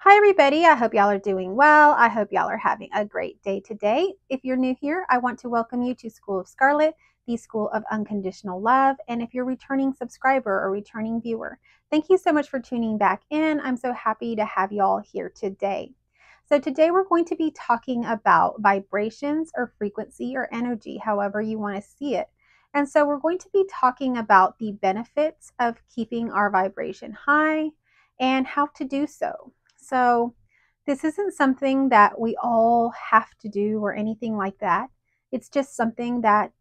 Hi, everybody. I hope y'all are doing well. I hope y'all are having a great day today. If you're new here, I want to welcome you to School of Scarlet, the School of Unconditional Love. And if you're a returning subscriber or returning viewer, thank you so much for tuning back in. I'm so happy to have y'all here today. So, today we're going to be talking about vibrations or frequency or energy, however you want to see it. And so, we're going to be talking about the benefits of keeping our vibration high and how to do so. So, this isn't something that we all have to do or anything like that. It's just something that,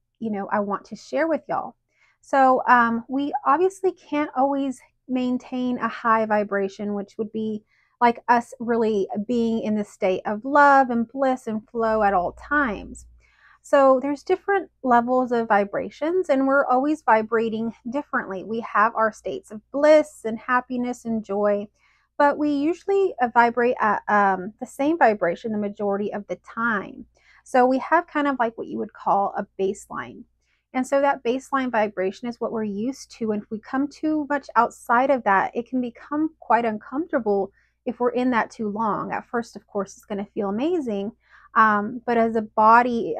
I want to share with y'all. So, we obviously can't always maintain a high vibration, which would be like us really being in the state of love and bliss and flow at all times. So there's different levels of vibrations, and we're always vibrating differently. We have our states of bliss and happiness and joy, but we usually vibrate at the same vibration the majority of the time. So we have kind of like what you would call a baseline. And so that baseline vibration is what we're used to. And if we come too much outside of that, it can become quite uncomfortable if we're in that too long. At first, of course, it's going to feel amazing. But as the body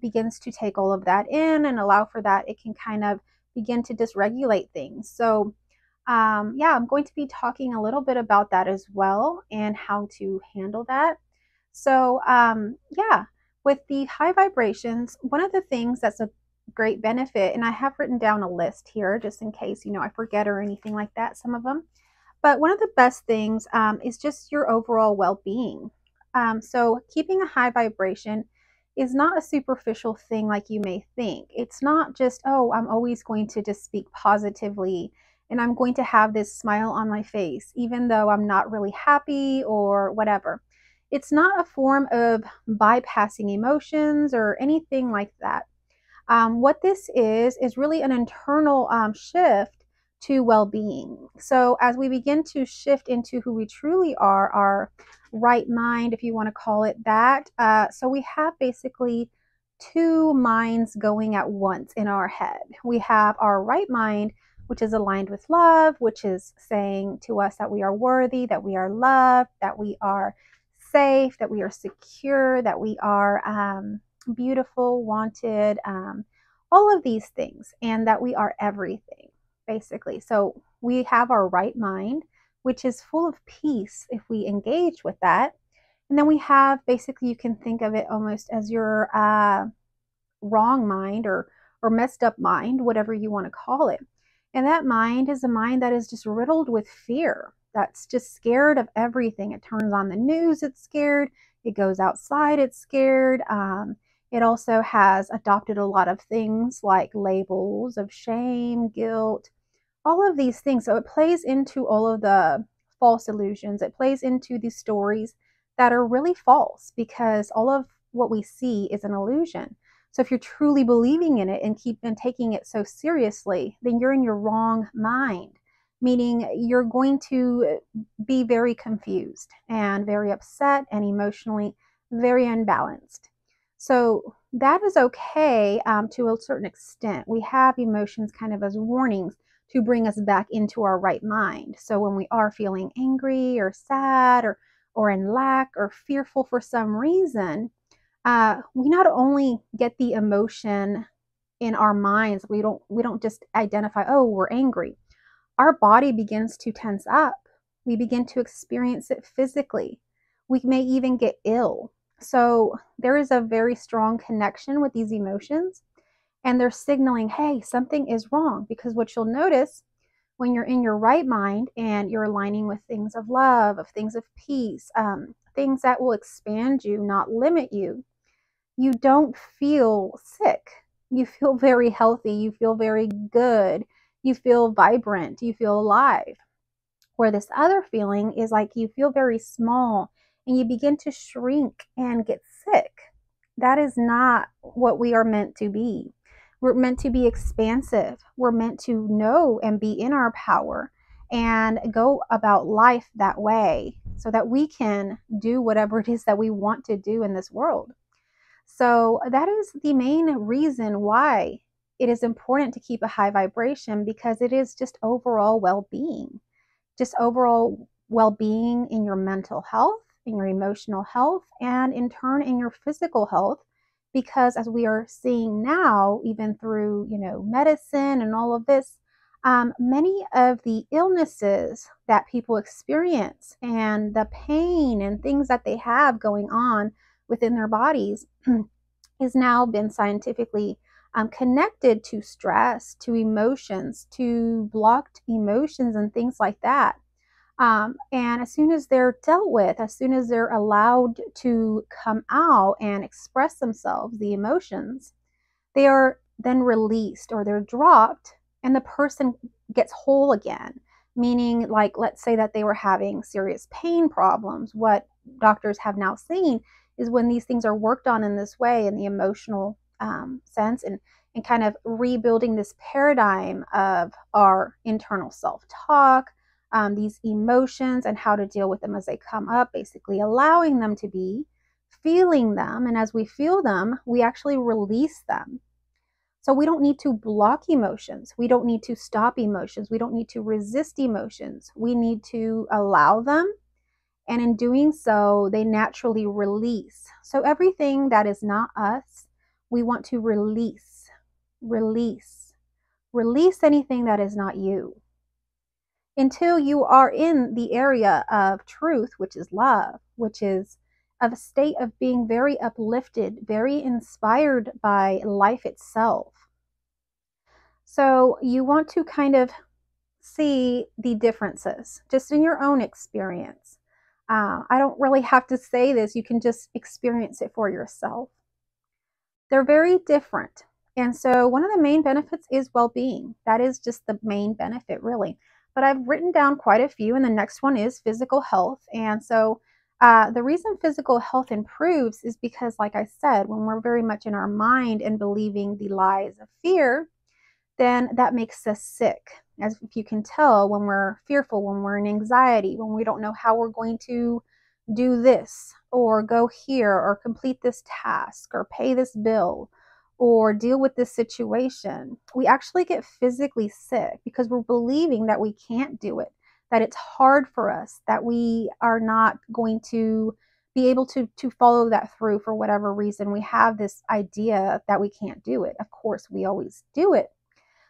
begins to take all of that in and allow for that, it can kind of begin to dysregulate things. So, yeah, I'm going to be talking a little bit about that as well and how to handle that. So, yeah, with the high vibrations, one of the things that's a great benefit, and I have written down a list here just in case, I forget or anything like that, some of them. But one of the best things is just your overall well being. So, keeping a high vibration is not a superficial thing like you may think. It's not just, oh, I'm always going to just speak positively and I'm going to have this smile on my face, even though I'm not really happy or whatever. It's not a form of bypassing emotions or anything like that. What this is really an internal shift to well being. So, as we begin to shift into who we truly are, our right mind, if you want to call it that, so we have basically two minds going at once in our head. We have our right mind, which is aligned with love, which is saying to us that we are worthy, that we are loved, that we are safe, that we are secure, that we are beautiful, wanted, all of these things, and that we are everything, basically. So we have our right mind, which is full of peace if we engage with that. And then we have basically, you can think of it almost as your wrong mind or messed up mind, whatever you want to call it. And that mind is a mind that is just riddled with fear. That's just scared of everything. It turns on the news, it's scared. It goes outside, it's scared. It also has adopted a lot of things like labels of shame, guilt, all of these things. So it plays into all of the false illusions. It plays into these stories that are really false because all of what we see is an illusion. So if you're truly believing in it and taking it so seriously, then you're in your wrong mind, meaning you're going to be very confused and very upset and emotionally very unbalanced. So that is okay to a certain extent. We have emotions kind of as warnings to bring us back into our right mind. So when we are feeling angry or sad or in lack or fearful for some reason, we not only get the emotion in our minds, we don't just identify, oh, we're angry. Our body begins to tense up. We begin to experience it physically. We may even get ill. So there is a very strong connection with these emotions, and they're signaling, hey, something is wrong. Because what you'll notice when you're in your right mind and you're aligning with things of love, of things of peace, things that will expand you, not limit you, you don't feel sick. You feel very healthy. You feel very good. You feel vibrant. You feel alive. Where this other feeling is like you feel very small and you begin to shrink and get sick. That is not what we are meant to be. We're meant to be expansive. We're meant to know and be in our power and go about life that way so that we can do whatever it is that we want to do in this world. So that is the main reason why it is important to keep a high vibration, because it is just overall well-being, just overall well-being in your mental health, in your emotional health, and in turn in your physical health. Because as we are seeing now, even through, medicine and all of this, many of the illnesses that people experience and the pain and things that they have going on within their bodies has now been scientifically connected to stress, to emotions, to blocked emotions, and things like that. And as soon as they're dealt with, as soon as they're allowed to come out and express themselves, the emotions, they are then released or they're dropped, and the person gets whole again. Meaning, like, let's say that they were having serious pain problems. What doctors have now seen is when these things are worked on in this way, in the emotional sense, and kind of rebuilding this paradigm of our internal self talk, these emotions, and how to deal with them as they come up, basically allowing them to be, feeling them. And as we feel them, we actually release them. So we don't need to block emotions. We don't need to stop emotions. We don't need to resist emotions. We need to allow them. And in doing so, they naturally release. So everything that is not us, we want to release, release, release anything that is not you, until you are in the area of truth, which is love, which is of a state of being very uplifted, very inspired by life itself. So you want to kind of see the differences just in your own experience. I don't really have to say this, you can just experience it for yourself. They're very different. And so one of the main benefits is well-being. That is just the main benefit, really. But I've written down quite a few, and the next one is physical health. And so the reason physical health improves is because, like I said, when we're very much in our mind and believing the lies of fear, then that makes us sick. As if you can tell, when we're fearful, when we're in anxiety, when we don't know how we're going to do this or go here or complete this task or pay this bill or deal with this situation, we actually get physically sick because we're believing that we can't do it, that it's hard for us, that we are not going to be able to follow that through for whatever reason. We have this idea that we can't do it. Of course, we always do it.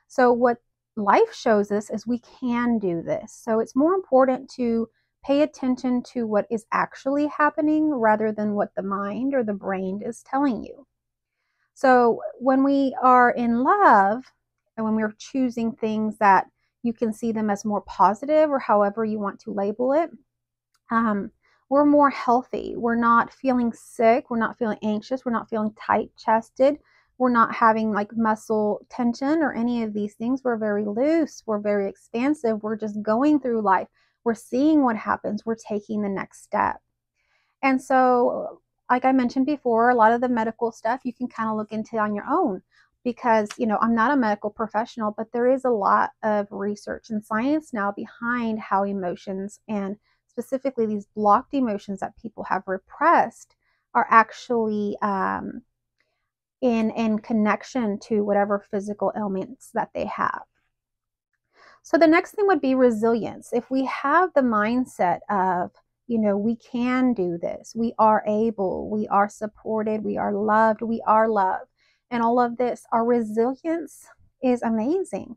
So what life shows us is we can do this. So it's more important to pay attention to what is actually happening rather than what the mind or the brain is telling you. So when we are in love and when we're choosing things that you can see them as more positive or however you want to label it, we're more healthy. We're not feeling sick. We're not feeling anxious. We're not feeling tight chested. We're not having like muscle tension or any of these things. We're very loose. We're very expansive. We're just going through life. We're seeing what happens. We're taking the next step. And so, like I mentioned before, a lot of the medical stuff you can kind of look into on your own because, I'm not a medical professional, but there is a lot of research and science now behind how emotions, and specifically these blocked emotions that people have repressed, are actually in connection to whatever physical ailments that they have. So the next thing would be resilience. If we have the mindset of, we can do this, we are able, we are supported, we are loved, and all of this, our resilience is amazing.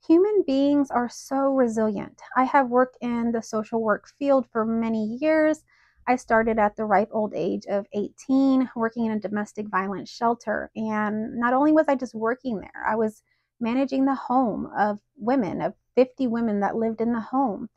Human beings are so resilient. I have worked in the social work field for many years. I started at the ripe old age of 18 working in a domestic violence shelter. And not only was I just working there, I was managing the home of women, of 50 women that lived in the home.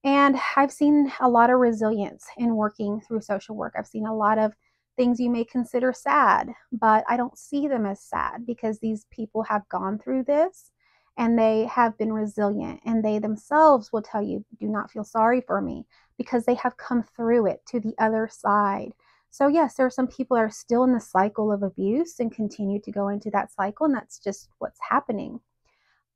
And I've seen a lot of resilience in working through social work. I've seen a lot of things you may consider sad, but I don't see them as sad because these people have gone through this and they have been resilient, and they themselves will tell you, do not feel sorry for me, because they have come through it to the other side. So yes, there are some people that are still in the cycle of abuse and continue to go into that cycle, and that's just what's happening.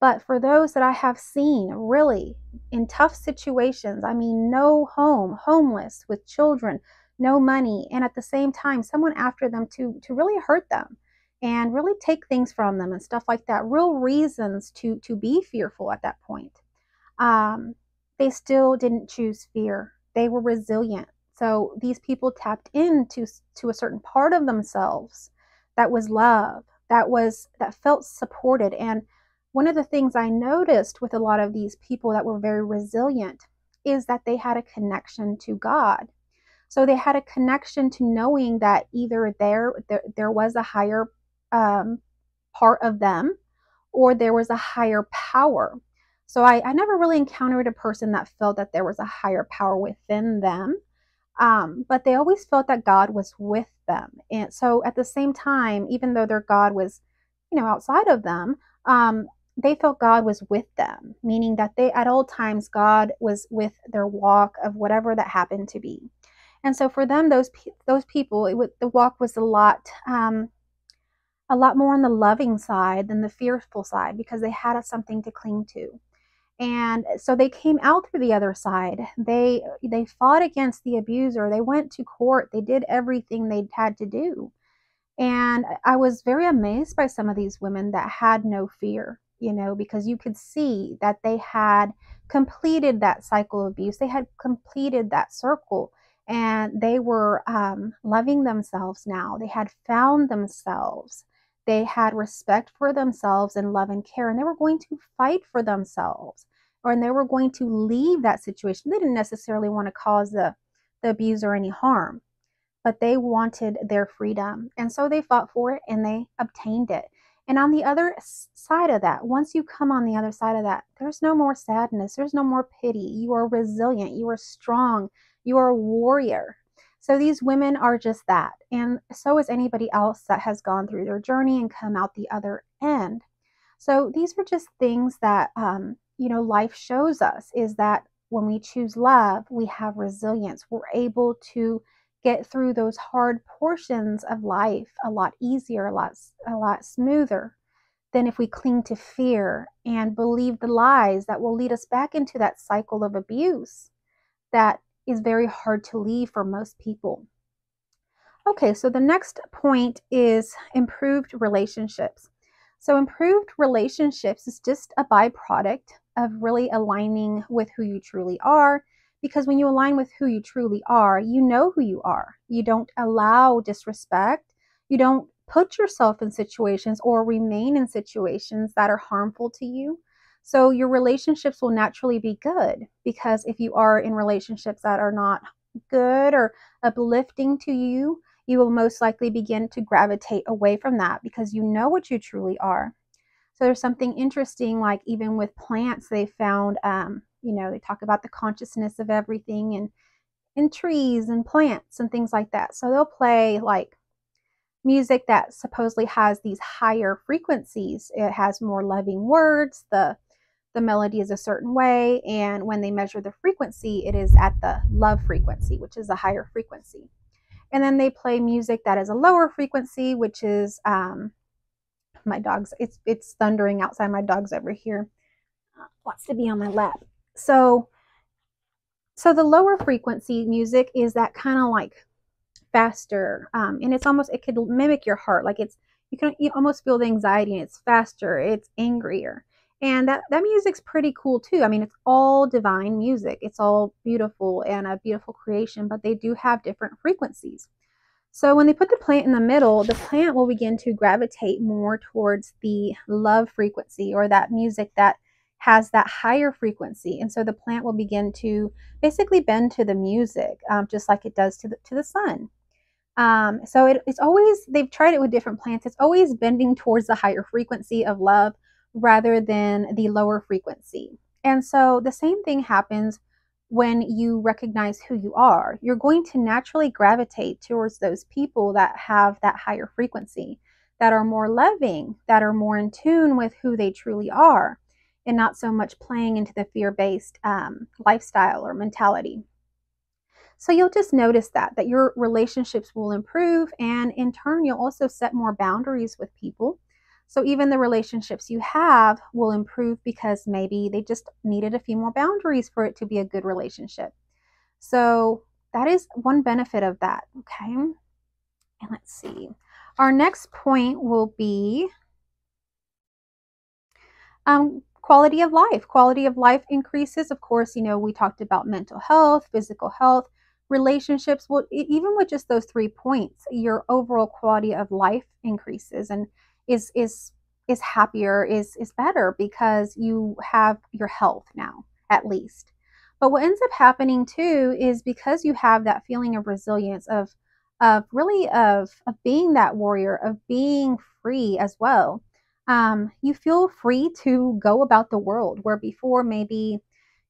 But for those that I have seen really in tough situations, I mean, no home, homeless with children, no money, and at the same time, someone after them to really hurt them and really take things from them and stuff like that, real reasons to be fearful at that point. they still didn't choose fear. They were resilient. So these people tapped into to a certain part of themselves that was love, that felt supported. And one of the things I noticed with a lot of these people that were very resilient is that they had a connection to God. So they had a connection to knowing that either there was a higher um, part of them, or there was a higher power. So I never really encountered a person that felt that there was a higher power within them, but they always felt that God was with them. And so at the same time, even though their God was, outside of them, they felt God was with them, meaning that they at all times God was with their walk of whatever that happened to be. And so for them, those people, the walk was a lot more on the loving side than the fearful side, because they had something to cling to. And so they came out through the other side. They fought against the abuser. They went to court. They did everything they had to do. And I was very amazed by some of these women that had no fear, because you could see that they had completed that cycle of abuse. They had completed that circle, and they were loving themselves now. They had found themselves. They had respect for themselves and love and care, and they were going to fight for themselves, and they were going to leave that situation. They didn't necessarily want to cause the abuser any harm, but they wanted their freedom. And so they fought for it and they obtained it. And on the other side of that, once you come on the other side of that, there's no more sadness. There's no more pity. You are resilient. You are strong. You are a warrior. So these women are just that. And so is anybody else that has gone through their journey and come out the other end. So these are just things that, life shows us, is that when we choose love, we have resilience. We're able to get through those hard portions of life a lot easier, a lot smoother than if we cling to fear and believe the lies that will lead us back into that cycle of abuse that is very hard to leave for most people. Okay, so the next point is improved relationships. So improved relationships is just a byproduct of really aligning with who you truly are, because when you align with who you truly are, you know who you are. You don't allow disrespect. You don't put yourself in situations or remain in situations that are harmful to you. So your relationships will naturally be good, because if you are in relationships that are not good or uplifting to you, you will most likely begin to gravitate away from that, because you know what you truly are. So there's something interesting, like even with plants, they found, they talk about the consciousness of everything, and in trees and plants and things like that. So they'll play like music that supposedly has these higher frequencies. It has more loving words. The melody is a certain way, and when they measure the frequency, it is at the love frequency, which is a higher frequency. And then they play music that is a lower frequency, which is my dog's, it's thundering outside. My dog's over here, wants to be on my lap. So the lower frequency music is that kind of like faster, and it could mimic your heart. Like you almost feel the anxiety, and it's faster, it's angrier. And that music's pretty cool too. I mean, it's all divine music. It's all beautiful and a beautiful creation, but they do have different frequencies. So when they put the plant in the middle, the plant will begin to gravitate more towards the love frequency, or that music that has that higher frequency. And so the plant will begin to basically bend to the music, just like it does to the sun. So it's always, they've tried it with different plants. It's always bending towards the higher frequency of love rather than the lower frequency. And so the same thing happens when you recognize who you are. You're going to naturally gravitate towards those people that have that higher frequency, that are more loving, that are more in tune with who they truly are, and not so much playing into the fear-based lifestyle or mentality. So you'll just notice that your relationships will improve, and in turn, you'll also set more boundaries with people. So even the relationships you have will improve, because maybe they just needed a few more boundaries for it to be a good relationship. So that is one benefit of that, okay? And let's see. Our next point will be quality of life. Quality of life increases. Of course, we talked about mental health, physical health, relationships. Well, even with just those 3 points, your overall quality of life increases and is happier, is better because you have your health now, at least. But what ends up happening too is because you have that feeling of resilience, of being that warrior, of being free as well. You feel free to go about the world where before maybe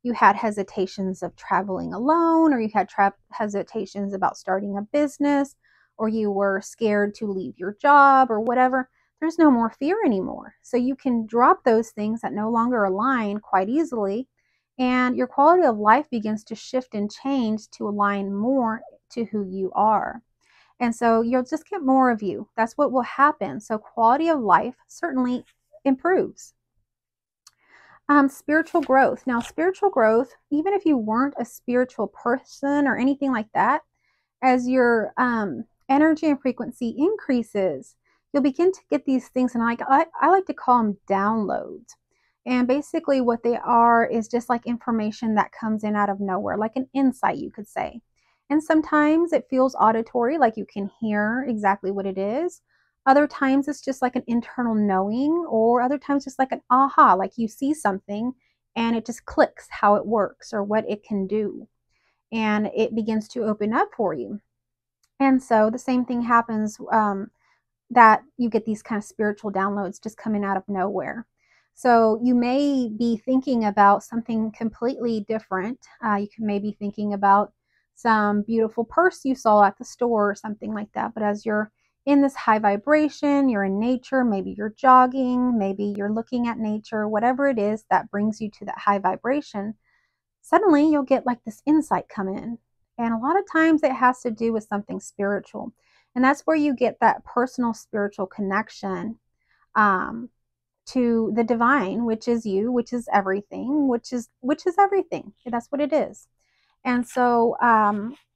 you had hesitations of traveling alone, or you had hesitations about starting a business, or you were scared to leave your job or whatever. There's no more fear anymore. So you can drop those things that no longer align quite easily, and your quality of life begins to shift and change to align more to who you are. And so you'll just get more of you. That's what will happen. So quality of life certainly improves. Spiritual growth. Now, spiritual growth, even if you weren't a spiritual person or anything like that, as your energy and frequency increases, you'll begin to get these things, and I like to call them downloads. And basically, what they are is just like information that comes in out of nowhere, like an insight, you could say. And sometimes it feels auditory, like you can hear exactly what it is. Other times it's just like an internal knowing, or other times just like an aha, like you see something and it just clicks how it works or what it can do. And it begins to open up for you. And so the same thing happens, that you get these kind of spiritual downloads just coming out of nowhere. So you may be thinking about something completely different. You can maybe thinking about some beautiful purse you saw at the store or something like that. But as you're in this high vibration, you're in nature, maybe you're jogging, maybe you're looking at nature, whatever it is that brings you to that high vibration, suddenly you'll get like this insight come in. And a lot of times it has to do with something spiritual. And that's where you get that personal spiritual connection, to the divine, which is you, which is everything, which is everything. That's what it is. And so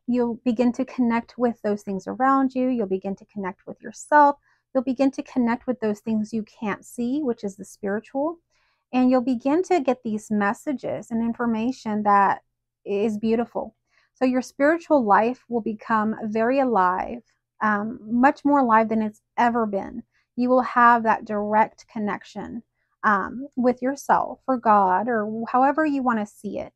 you'll begin to connect with those things around you. You'll begin to connect with yourself. You'll begin to connect with those things you can't see, which is the spiritual. And you'll begin to get these messages and information that is beautiful. So your spiritual life will become very alive, much more alive than it's ever been. You will have that direct connection with yourself or God or however you want to see it.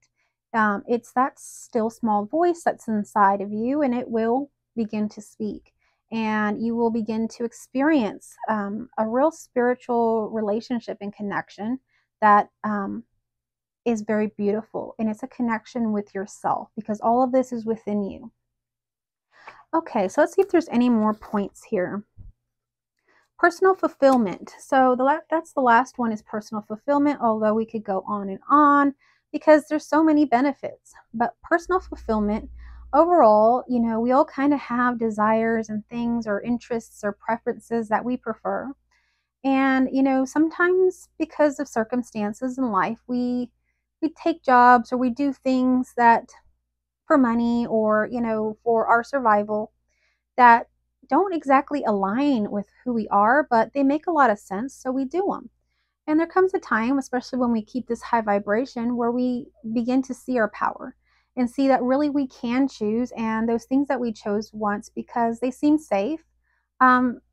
It's that still small voice that's inside of you, and it will begin to speak. And you will begin to experience a real spiritual relationship and connection that is very beautiful. And it's a connection with yourself because all of this is within you. Okay, so let's see if there's any more points here. Personal fulfillment. So that's the last one, is personal fulfillment, although we could go on because there's so many benefits. But personal fulfillment, overall, we all kind of have desires and things or interests or preferences that we prefer. And, sometimes because of circumstances in life, we take jobs or we do things that for money or, for our survival that don't exactly align with who we are, but they make a lot of sense, so we do them. And there comes a time, especially when we keep this high vibration, where we begin to see our power and see that really we can choose, and those things that we chose once because they seem safe,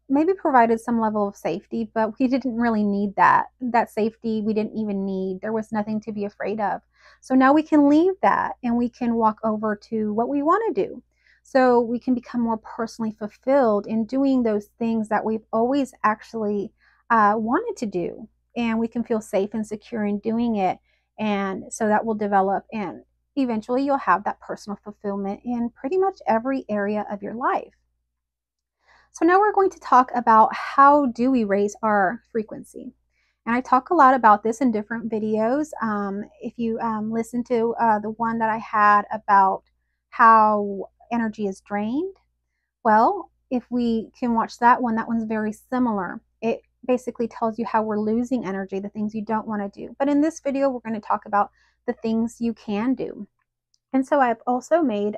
maybe provided some level of safety, but we didn't really need that. That safety we didn't even need. There was nothing to be afraid of. So now we can leave that and we can walk over to what we want to do. So we can become more personally fulfilled in doing those things that we've always actually wanted to do. And we can feel safe and secure in doing it. And so that will develop, and eventually you'll have that personal fulfillment in pretty much every area of your life. So now we're going to talk about how do we raise our frequency. And I talk a lot about this in different videos. If you listen to the one that I had about how energy is drained, well, if we can watch that one's very similar. It basically tells you how we're losing energy, the things you don't want to do. But in this video, we're going to talk about the things you can do. And so I've also made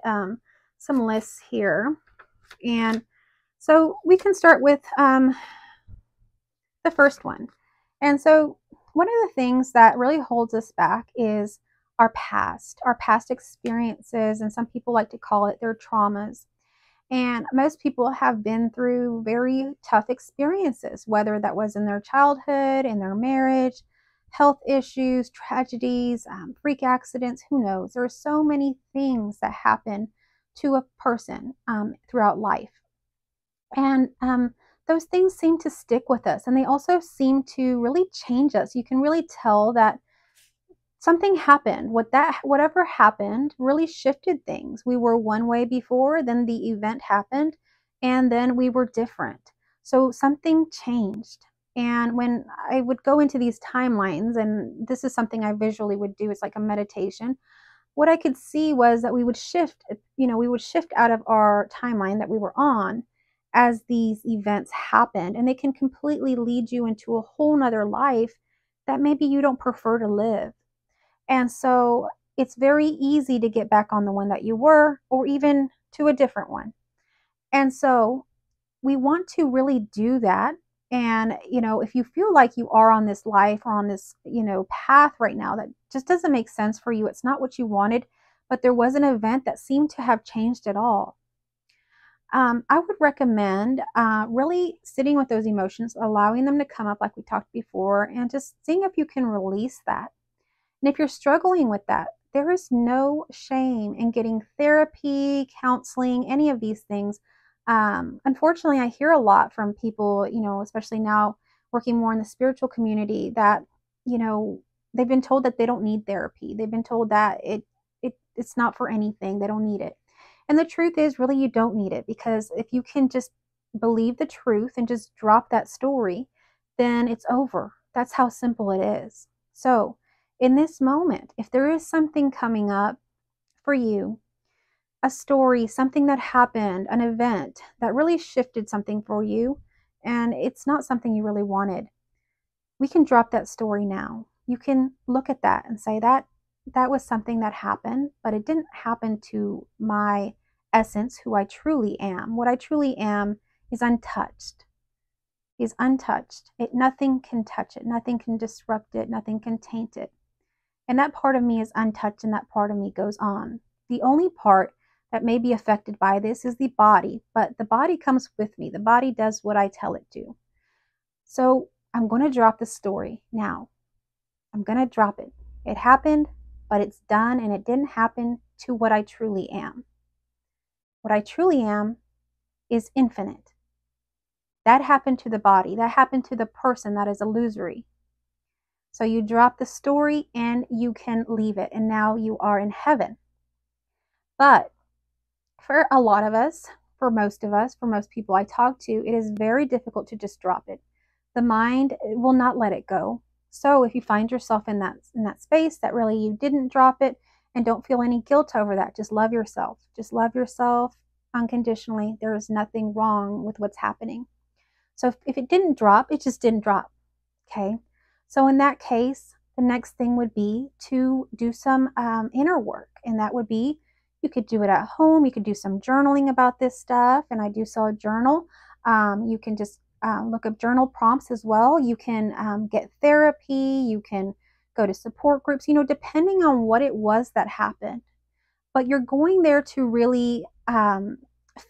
some lists here. And so we can start with the first one. And so one of the things that really holds us back is our past experiences, and some people like to call it their traumas. And most people have been through very tough experiences, whether that was in their childhood, in their marriage, health issues, tragedies, freak accidents, who knows? There are so many things that happen to a person throughout life. And those things seem to stick with us, and they also seem to really change us. You can really tell that something happened. Whatever happened really shifted things. We were one way before, then the event happened, and then we were different. So something changed. And when I would go into these timelines, and this is something I visually would do, it's like a meditation. What I could see was that we would shift, we would shift out of our timeline that we were on as these events happened, and they can completely lead you into a whole nother life that maybe you don't prefer to live. And so it's very easy to get back on the one that you were, or even to a different one. And so we want to really do that. And, if you feel like you are on this life or on this, path right now that just doesn't make sense for you, it's not what you wanted, but there was an event that seemed to have changed it all. I would recommend really sitting with those emotions, allowing them to come up like we talked before, and just seeing if you can release that. And if you're struggling with that, there is no shame in getting therapy, counseling, any of these things. Unfortunately, I hear a lot from people, especially now working more in the spiritual community, that, they've been told that they don't need therapy. They've been told that it's not for anything. They don't need it. And the truth is, really, you don't need it, because if you can just believe the truth and just drop that story, then it's over. That's how simple it is. So, in this moment, if there is something coming up for you, a story, something that happened, an event that really shifted something for you, and it's not something you really wanted, we can drop that story now. You can look at that and say that was something that happened, but it didn't happen to my essence, who I truly am. What I truly am is untouched. Nothing can touch it. Nothing can disrupt it. Nothing can taint it. And that part of me is untouched, and that part of me goes on. The only part that may be affected by this is the body, but the body comes with me. The body does what I tell it to. So I'm going to drop the story now. I'm going to drop it. It happened, but it's done, and it didn't happen to what I truly am. What I truly am is infinite. That happened to the body. That happened to the person that is illusory. So you drop the story and you can leave it, and now you are in heaven. But for a lot of us, for most of us, for most people I talk to, it is very difficult to just drop it. The mind will not let it go. So if you find yourself in that space that really you didn't drop it, and don't feel any guilt over that, just love yourself. Just love yourself unconditionally. There is nothing wrong with what's happening. So if it didn't drop, it just didn't drop. Okay. So in that case, the next thing would be to do some inner work. And that would be, you could do it at home. You could do some journaling about this stuff. And I do sell a journal. You can just look up journal prompts as well. You can get therapy. You can go to support groups, depending on what it was that happened. But you're going there to really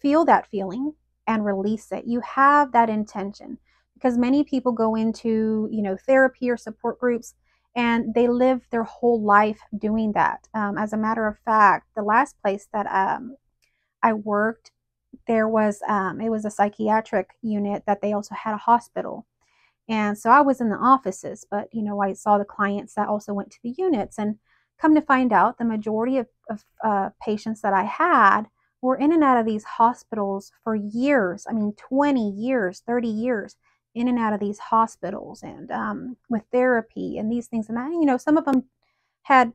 feel that feeling and release it. You have that intention. Because many people go into, therapy or support groups, and they live their whole life doing that. As a matter of fact, the last place that I worked, it was a psychiatric unit that they also had a hospital. And so I was in the offices, but, I saw the clients that also went to the units, and come to find out the majority of patients that I had were in and out of these hospitals for years. I mean, 20 years, 30 years. In and out of these hospitals, and with therapy and these things and that. Some of them had,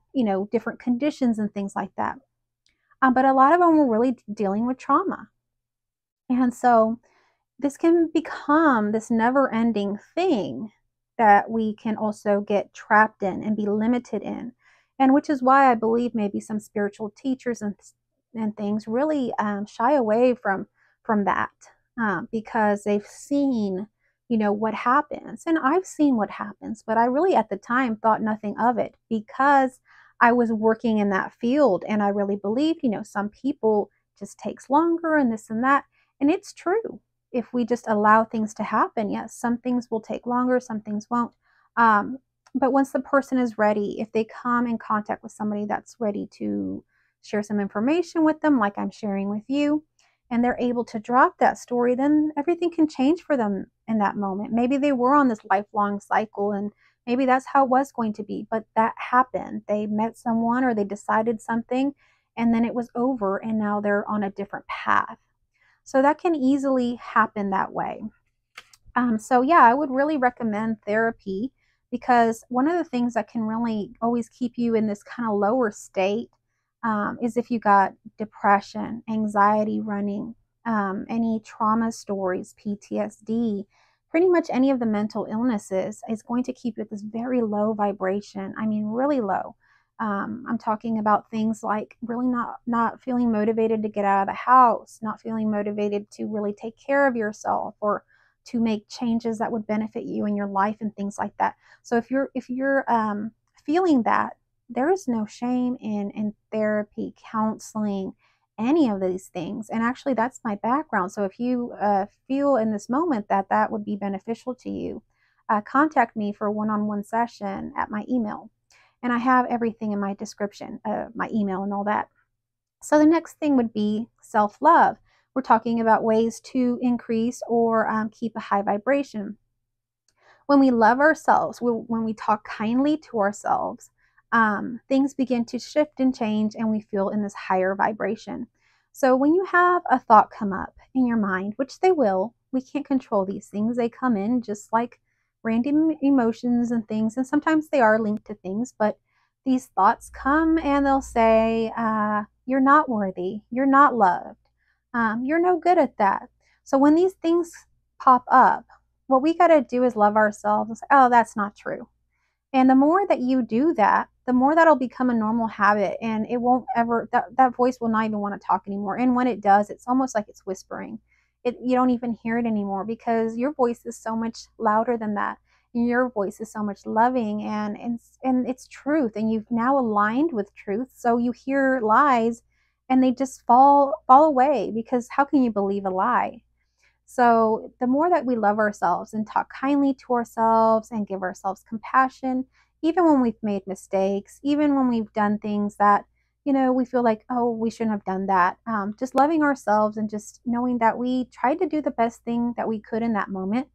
different conditions and things like that. But a lot of them were really dealing with trauma. And so this can become this never-ending thing that we can also get trapped in and be limited in. And which is why I believe maybe some spiritual teachers and things really shy away from that because they've seen what happens. And I've seen what happens, but I really at the time thought nothing of it because I was working in that field and I really believed, some people just takes longer and this and that. And it's true. If we just allow things to happen, yes, some things will take longer, some things won't. Um, but once the person is ready, if they come in contact with somebody that's ready to share some information with them, like I'm sharing with you, and they're able to drop that story, then everything can change for them in that moment. Maybe they were on this lifelong cycle and maybe that's how it was going to be, but that happened. They met someone or they decided something and then it was over and now they're on a different path. So that can easily happen that way. So yeah, I would really recommend therapy because one of the things that can really always keep you in this kind of lower state is if you got depression, anxiety running, any trauma stories, PTSD, pretty much any of the mental illnesses is going to keep you at this very low vibration. I mean, really low. I'm talking about things like really not feeling motivated to get out of the house, not feeling motivated to really take care of yourself or to make changes that would benefit you in your life and things like that. So if you're feeling that, there is no shame in therapy, counseling, any of these things. And actually, that's my background. So if you feel in this moment that that would be beneficial to you, contact me for a one-on-one session at my email. And I have everything in my description, my email and all that. So the next thing would be self-love. We're talking about ways to increase or keep a high vibration. When we love ourselves, when we talk kindly to ourselves, things begin to shift and change and we feel in this higher vibration. So when you have a thought come up in your mind, which they will, we can't control these things. They come in just like random emotions and things, and sometimes they are linked to things, but these thoughts come and they'll say, you're not worthy, you're not loved, you're no good at that. So when these things pop up, what we got to do is love ourselves and say, oh, that's not true. And the more that you do that, the more that'll become a normal habit and it won't ever, that voice will not even want to talk anymore. And when it does, it's almost like it's whispering. You don't even hear it anymore because your voice is so much louder than that. Your voice is so much loving and it's truth. And you've now aligned with truth. So you hear lies and they just fall away because how can you believe a lie? So the more that we love ourselves and talk kindly to ourselves and give ourselves compassion, even when we've made mistakes, even when we've done things that, we feel like, oh, we shouldn't have done that. Just loving ourselves and just knowing that we tried to do the best thing that we could in that moment.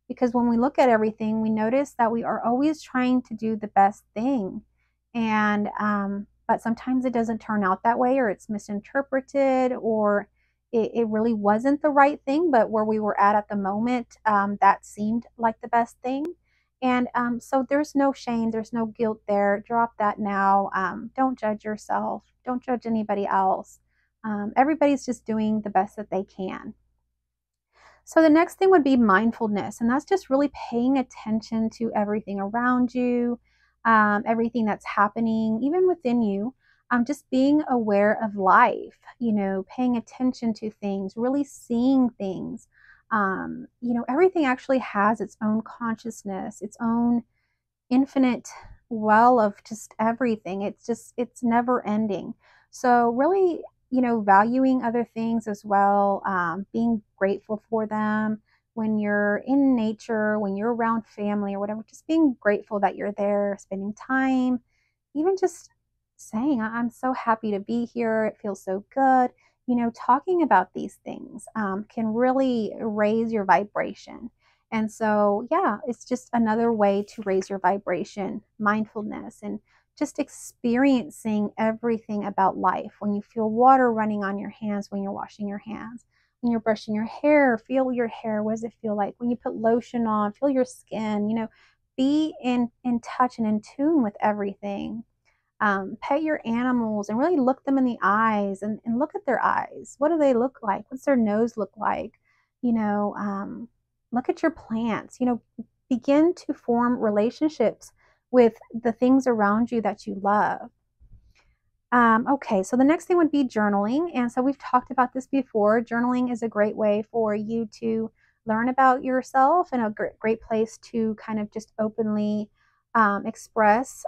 Because when we look at everything, we notice that we are always trying to do the best thing. And, but sometimes it doesn't turn out that way or it's misinterpreted or it really wasn't the right thing, but where we were at the moment, that seemed like the best thing. And so there's no shame, there's no guilt there. Drop that now. Don't judge yourself, don't judge anybody else. Everybody's just doing the best that they can. So the next thing would be mindfulness, and that's just really paying attention to everything around you, everything that's happening, even within you. Just being aware of life, paying attention to things, really seeing things. Everything actually has its own consciousness, its own infinite well of just everything. It's never ending. So really, valuing other things as well, being grateful for them when you're in nature, when you're around family or whatever, just being grateful that you're there, spending time, even just saying, I'm so happy to be here. It feels so good. Talking about these things can really raise your vibration. And so, yeah, it's just another way to raise your vibration, mindfulness, and just experiencing everything about life. When you feel water running on your hands, when you're washing your hands, when you're brushing your hair, feel your hair. What does it feel like? When you put lotion on, feel your skin, be in touch and in tune with everything. Pet your animals and really look them in the eyes and look at their eyes. What do they look like? What's their nose look like? Look at your plants. Begin to form relationships with the things around you that you love. Okay, so the next thing would be journaling. And so we've talked about this before. Journaling is a great way for you to learn about yourself, and a great place to kind of just openly express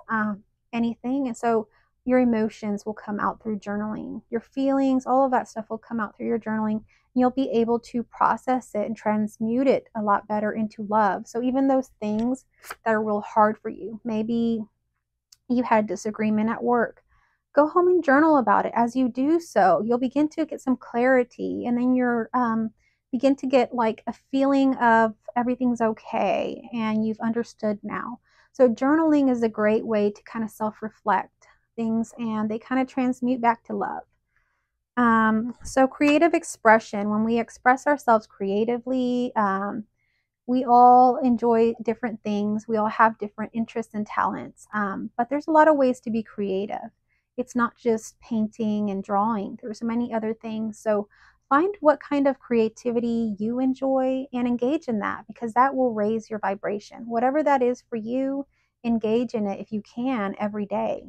anything. And so your emotions will come out through journaling, your feelings, all of that stuff will come out through your journaling. You'll be able to process it and transmute it a lot better into love. So even those things that are real hard for you, maybe you had disagreement at work, go home and journal about it. As you do so, you'll begin to get some clarity, and then you're begin to get like a feeling of everything's okay and you've understood now. So journaling is a great way to kind of self-reflect things, and they kind of transmute back to love. So creative expression, when we express ourselves creatively, we all enjoy different things. We all have different interests and talents, but there's a lot of ways to be creative. It's not just painting and drawing. There's many other things. So find what kind of creativity you enjoy and engage in that, because that will raise your vibration. Whatever that is for you, engage in it if you can every day.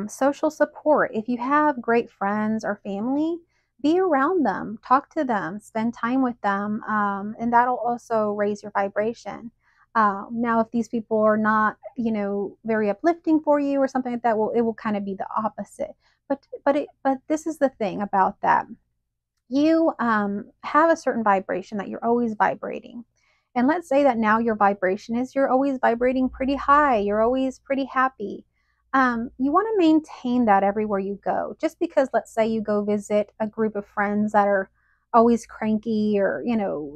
Social support. If you have great friends or family, be around them, talk to them, spend time with them, and that'll also raise your vibration. Now, if these people are not, very uplifting for you or something like that, well, it will kind of be the opposite. But this is the thing about that. You have a certain vibration that you're always vibrating. And let's say that now your vibration is you're always vibrating pretty high, you're always pretty happy. You want to maintain that everywhere you go. Just because, let's say, you go visit a group of friends that are always cranky or,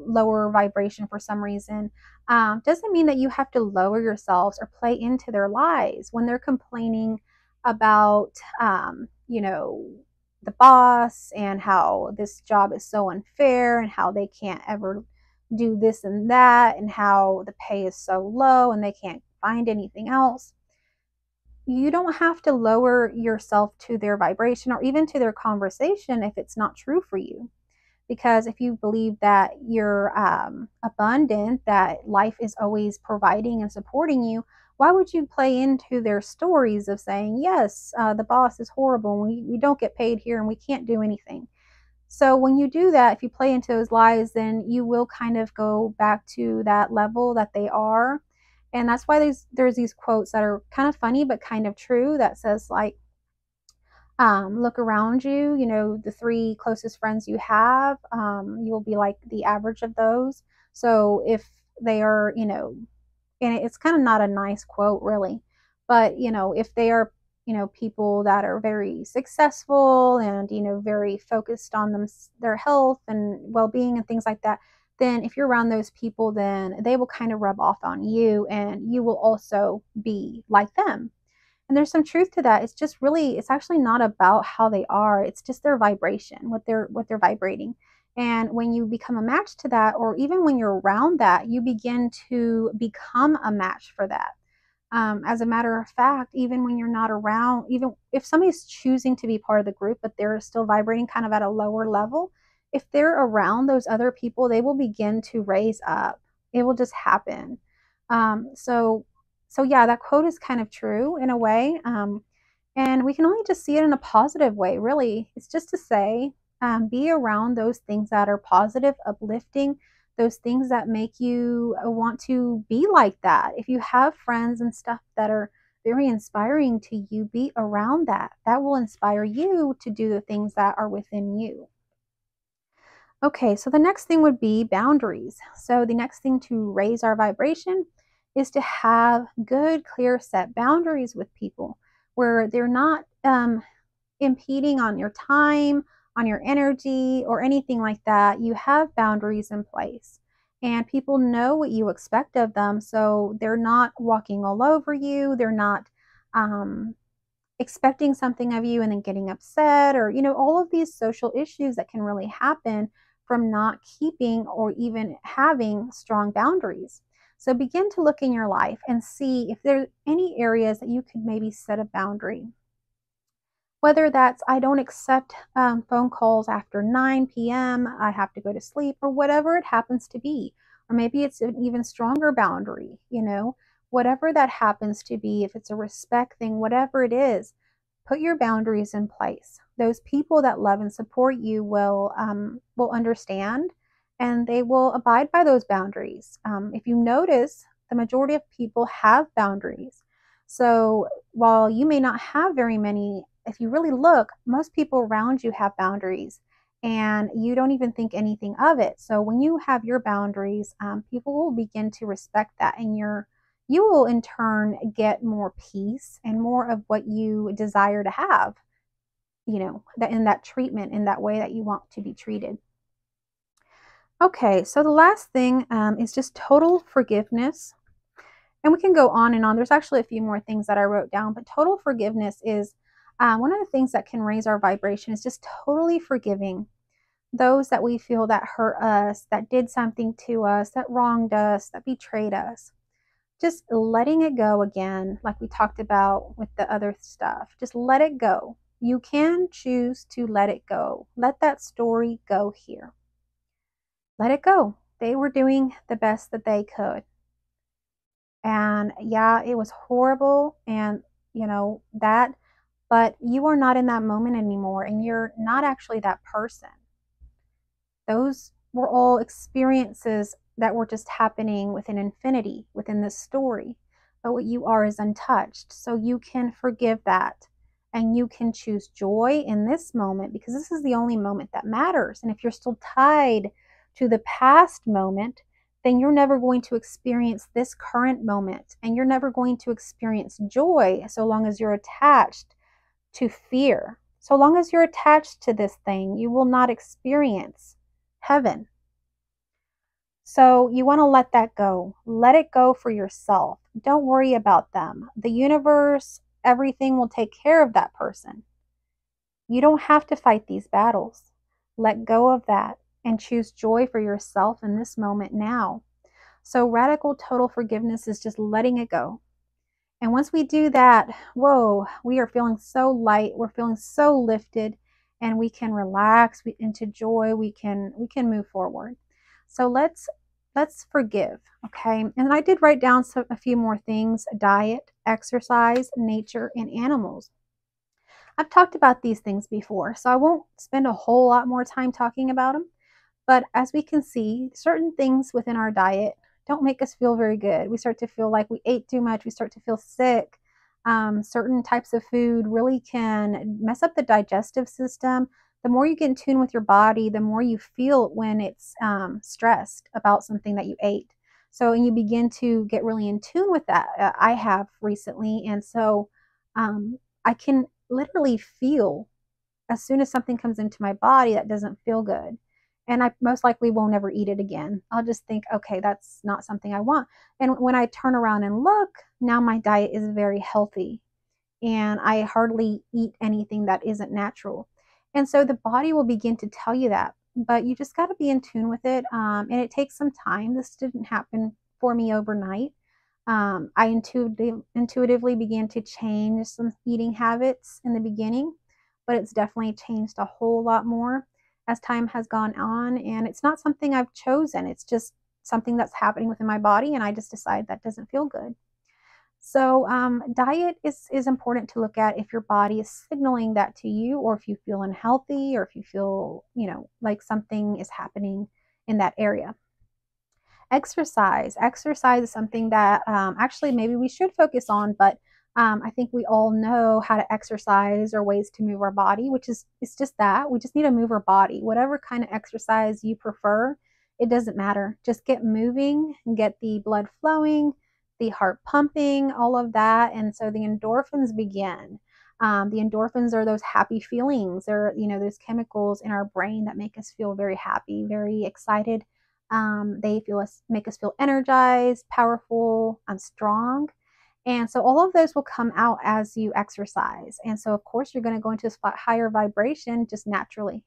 lower vibration for some reason, doesn't mean that you have to lower yourselves or play into their lies when they're complaining about, the boss and how this job is so unfair and how they can't ever do this and that and how the pay is so low and they can't find anything else. You don't have to lower yourself to their vibration or even to their conversation if it's not true for you. Because if you believe that you're abundant, that life is always providing and supporting you, why would you play into their stories of saying, yes, the boss is horrible, and we don't get paid here, and we can't do anything? So when you do that, if you play into those lies, then you will kind of go back to that level that they are. And that's why there's these quotes that are kind of funny but kind of true, that says like, look around you, the three closest friends you have, you will be like the average of those. So if they are, and it's kind of not a nice quote really, but if they are, people that are very successful and, very focused on their health and well-being and things like that, then if you're around those people, then they will kind of rub off on you and you will also be like them. And there's some truth to that. It's actually not about how they are. It's just their vibration, what they're vibrating. And when you become a match to that, or even when you're around that, you begin to become a match for that. As a matter of fact, even when you're not around, even if somebody's choosing to be part of the group, but they're still vibrating kind of at a lower level, if they're around those other people, they will begin to raise up. It will just happen. So yeah, that quote is kind of true in a way. And we can only just see it in a positive way, really. It's just to say, be around those things that are positive, uplifting, those things that make you want to be like that. If you have friends and stuff that are very inspiring to you, be around that. That will inspire you to do the things that are within you. Okay, so the next thing would be boundaries. So the next thing to raise our vibration is to have good, clear set boundaries with people where they're not impeding on your time, on your energy, or anything like that. You have boundaries in place and people know what you expect of them. So they're not walking all over you. They're not expecting something of you and then getting upset, or, all of these social issues that can really happen from not keeping or even having strong boundaries. So begin to look in your life and see if there's any areas that you could maybe set a boundary. Whether that's, I don't accept phone calls after 9 p.m., I have to go to sleep, or whatever it happens to be. Or maybe it's an even stronger boundary, whatever that happens to be, if it's a respect thing, whatever it is, put your boundaries in place. Those people that love and support you will understand, and they will abide by those boundaries. If you notice, the majority of people have boundaries. So while you may not have very many, if you really look, most people around you have boundaries and you don't even think anything of it. So when you have your boundaries, people will begin to respect that, and you will in turn get more peace and more of what you desire to have, that in that treatment, in that way that you want to be treated. Okay, so the last thing is just total forgiveness. And we can go on and on. There's actually a few more things that I wrote down, but total forgiveness is one of the things that can raise our vibration, is just totally forgiving those that we feel that hurt us, that did something to us, that wronged us, that betrayed us. Just letting it go again, like we talked about with the other stuff. Just let it go. You can choose to let it go. Let that story go here. Let it go. They were doing the best that they could. And yeah, it was horrible, and that, but you are not in that moment anymore, and you're not actually that person. Those were all experiences that were just happening within infinity, within this story. But what you are is untouched. So you can forgive that, and you can choose joy in this moment, because this is the only moment that matters. And if you're still tied to the past moment, then you're never going to experience this current moment, and you're never going to experience joy so long as you're attached to fear. So long as you're attached to this thing, you will not experience heaven. So you want to let that go. Let it go for yourself. Don't worry about them. The universe, everything will take care of that person. You don't have to fight these battles. Let go of that and choose joy for yourself in this moment now. So radical total forgiveness is just letting it go. And once we do that, whoa, we are feeling so light, we're feeling so lifted, and we can relax into joy. We can move forward. So let's forgive, okay? And I did write down a few more things: diet, exercise, nature, and animals. I've talked about these things before, so I won't spend a whole lot more time talking about them. But as we can see, certain things within our diet don't make us feel very good. We start to feel like we ate too much. We start to feel sick. Certain types of food really can mess up the digestive system. The more you get in tune with your body, the more you feel when it's stressed about something that you ate. So, and you begin to get really in tune with that. I have recently. And so I can literally feel as soon as something comes into my body that doesn't feel good. And I most likely won't ever eat it again. I'll just think, okay, that's not something I want. And when I turn around and look, now my diet is very healthy, and I hardly eat anything that isn't natural. And so the body will begin to tell you that, but you just got to be in tune with it. And it takes some time. This didn't happen for me overnight. I intuitively began to change some eating habits in the beginning, but it's definitely changed a whole lot more as time has gone on. And it's not something I've chosen, it's just something that's happening within my body, and I just decide that doesn't feel good. So diet is important to look at if your body is signaling that to you, or if you feel unhealthy, or if you feel, like something is happening in that area. Exercise. Exercise is something that actually maybe we should focus on, but I think we all know how to exercise, or ways to move our body, which is it's just that we just need to move our body. Whatever kind of exercise you prefer, it doesn't matter. Just get moving and get the blood flowing, the heart pumping, all of that, and so the endorphins begin. The endorphins are those happy feelings. They're those chemicals in our brain that make us feel very happy, very excited. They make us feel energized, powerful, and strong. And so all of those will come out as you exercise. And so of course you're going to go into a higher vibration just naturally.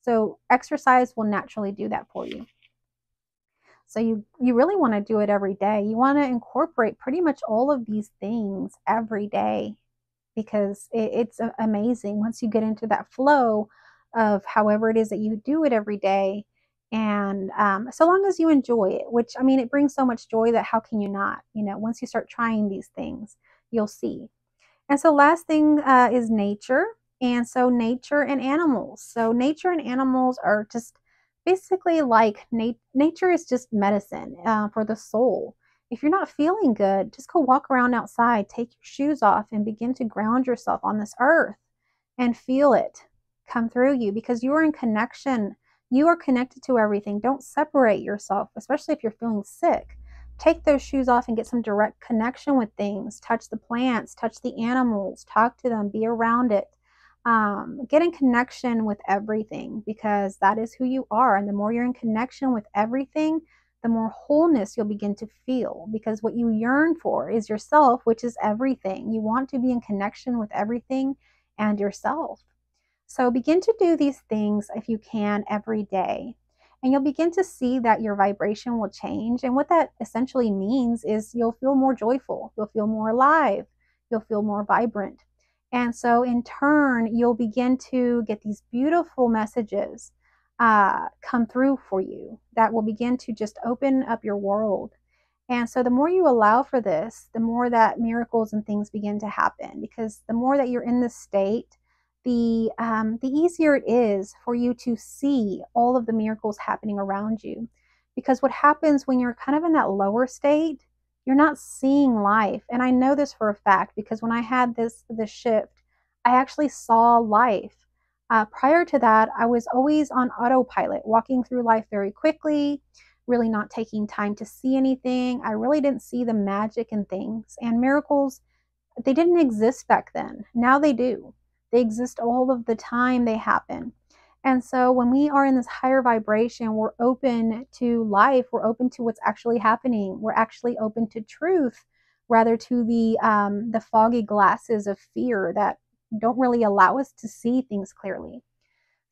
So exercise will naturally do that for you. So you really want to do it every day. You want to incorporate pretty much all of these things every day, because it's amazing once you get into that flow of however it is that you do it every day. And so long as you enjoy it, which I mean, it brings so much joy that how can you not? Once you start trying these things, you'll see. And so last thing is nature. And so nature and animals. So nature and animals are just basically like nature is just medicine for the soul. If you're not feeling good, just go walk around outside, take your shoes off, and begin to ground yourself on this earth and feel it come through you because you are in connection. You are connected to everything. Don't separate yourself, especially if you're feeling sick. Take those shoes off and get some direct connection with things. Touch the plants, touch the animals, talk to them, be around it. Get in connection with everything because that is who you are. And the more you're in connection with everything, the more wholeness you'll begin to feel because what you yearn for is yourself, which is everything. You want to be in connection with everything and yourself. So begin to do these things if you can every day. And you'll begin to see that your vibration will change. And what that essentially means is you'll feel more joyful, you'll feel more alive, you'll feel more vibrant. And so, in turn, you'll begin to get these beautiful messages come through for you that will begin to just open up your world. And so, the more you allow for this, the more that miracles and things begin to happen. Because the more that you're in this state, the easier it is for you to see all of the miracles happening around you. Because what happens when you're kind of in that lower state, you're not seeing life. And I know this for a fact because when I had this shift, I actually saw life. Prior to that, I was always on autopilot, walking through life very quickly, really not taking time to see anything. I really didn't see the magic in things. And miracles, they didn't exist back then. Now they do. They exist all of the time, they happen. And so when we are in this higher vibration, we're open to life, we're open to what's actually happening, we're actually open to truth rather to the foggy glasses of fear that don't really allow us to see things clearly.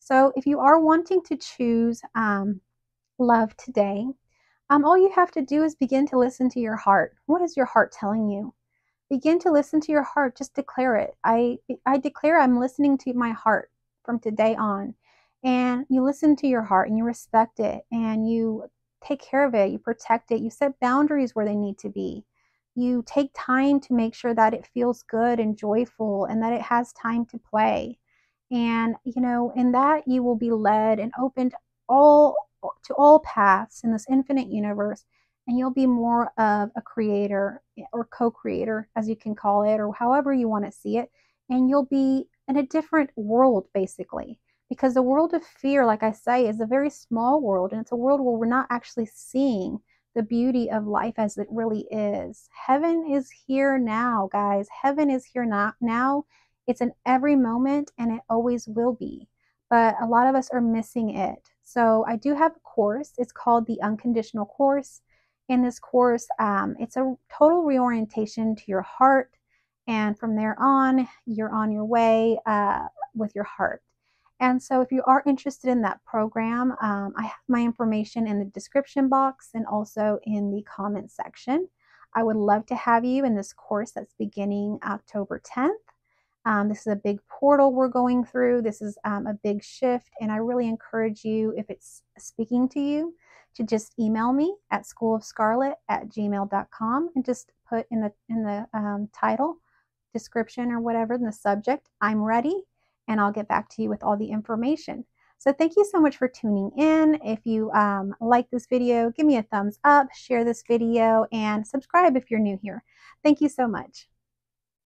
So if you are wanting to choose love today, all you have to do is begin to listen to your heart. What is your heart telling you? Begin to listen to your heart. Just declare it. I declare I'm listening to my heart from today on. And you listen to your heart and you respect it and you take care of it. You protect it. You set boundaries where they need to be. You take time to make sure that it feels good and joyful and that it has time to play. And, in that you will be led and opened all paths in this infinite universe, and you'll be more of a creator or co-creator, as you can call it, or however you want to see it. And you'll be in a different world, basically, because the world of fear, like I say, is a very small world, and it's a world where we're not actually seeing the beauty of life as it really is. Heaven is here now, guys. Heaven is here now. It's in every moment, and it always will be. But a lot of us are missing it. So I do have a course. It's called the Unconditional Course. In this course, it's a total reorientation to your heart. And from there on, you're on your way with your heart. And so if you are interested in that program, I have my information in the description box and also in the comment section. I would love to have you in this course that's beginning October 10th. This is a big portal we're going through. This is a big shift, and I really encourage you, if it's speaking to you, to just email me at schoolofscarlet@gmail.com and just put in the title, description, or whatever in the subject, I'm ready, and I'll get back to you with all the information. So thank you so much for tuning in. If you like this video, give me a thumbs up, share this video, and subscribe if you're new here. Thank you so much.